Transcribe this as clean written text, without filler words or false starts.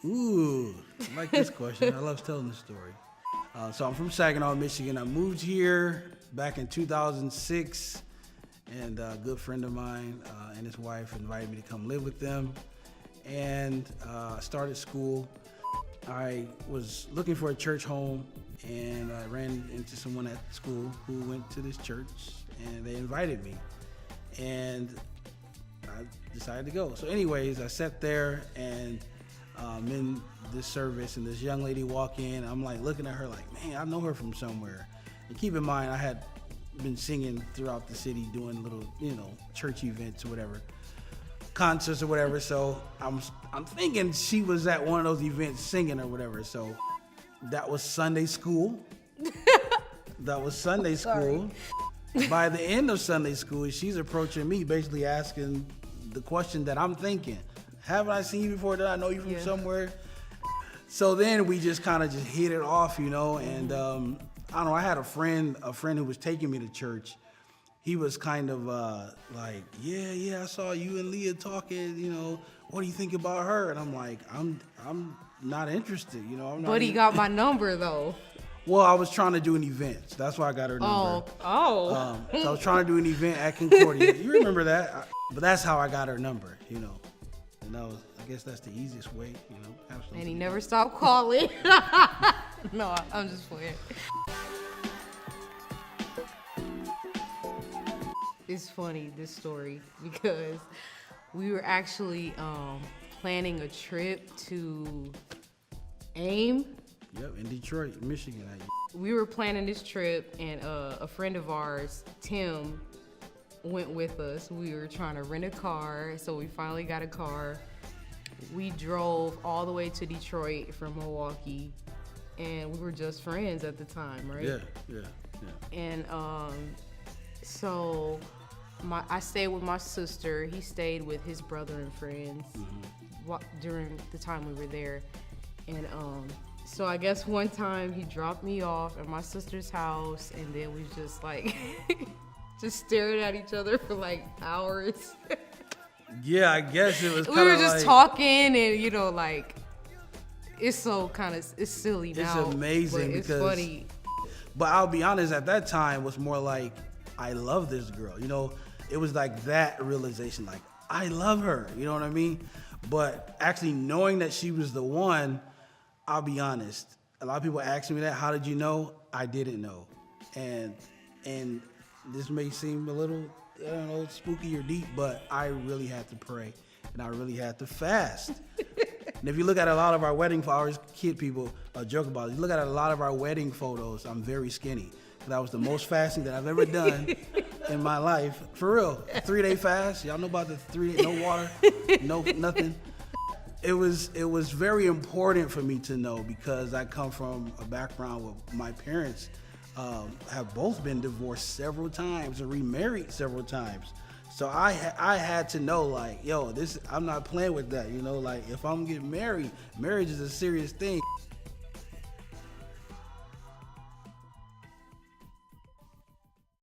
Ooh, I like this question. I love telling the story. So I'm from Saginaw, Michigan. I moved here back in 2006, and a good friend of mine and his wife invited me to come live with them. And I started school. I was looking for a church home, and I ran into someone at school who went to this church, and they invited me. And I decided to go. So anyways, I sat there and in this service, and this young lady walk in. I'm like looking at her like, man, I know her from somewhere. And keep in mind, I had been singing throughout the city, doing little, church events or whatever, concerts or whatever. So I'm thinking she was at one of those events singing or whatever. So that was Sunday school. By the end of Sunday school, she's approaching me, basically asking the question that I'm thinking. Haven't I seen you before? Did I know you from somewhere? So then we just kind of hit it off, and I don't know, I had a friend who was taking me to church. He was kind of like, yeah, I saw you and Leah talking, what do you think about her? And I'm like, I'm not interested, I'm not. But he got my number though. Well, I was trying to do an event. So that's why I got her number. Oh. So I was trying to do an event at Concordia. You remember that? But that's how I got her number, And I guess that's the easiest way, Absolutely. And he never stopped calling. No, I'm just playing. It's funny, this story, because we were actually planning a trip to AIM. Yep, in Detroit, Michigan. We were planning this trip, and a friend of ours, Tim, went with us. We were trying to rent a car, so we finally got a car. We drove all the way to Detroit from Milwaukee, and we were just friends at the time, right? Yeah. And so I stayed with my sister. He stayed with his brother and friends during the time we were there. And so I guess one time he dropped me off at my sister's house, and then we just like just stared at each other for like hours. Yeah, I guess it was kind of We were just talking, and it's so it's silly now. It's amazing, but it's because funny. But I'll be honest, at that time it was more like, I love this girl. It was like that realization, like, I love her. You know what I mean? But actually knowing that she was the one, I'll be honest, a lot of people ask me that, how did you know? I didn't know. And this may seem a little, I don't know, spooky or deep, but I really had to pray, and I really had to fast. And if you look at a lot of our wedding photos, people joke about it. You look at a lot of our wedding photos, I'm very skinny. That was the most fasting that I've ever done in my life. For real, 3-day fast. Y'all know about the 3-day, no water, no nothing. It was very important for me to know, because I come from a background where my parents have both been divorced several times and remarried several times. So I had to know, like, yo, I'm not playing with that, like, if I'm getting married, marriage is a serious thing.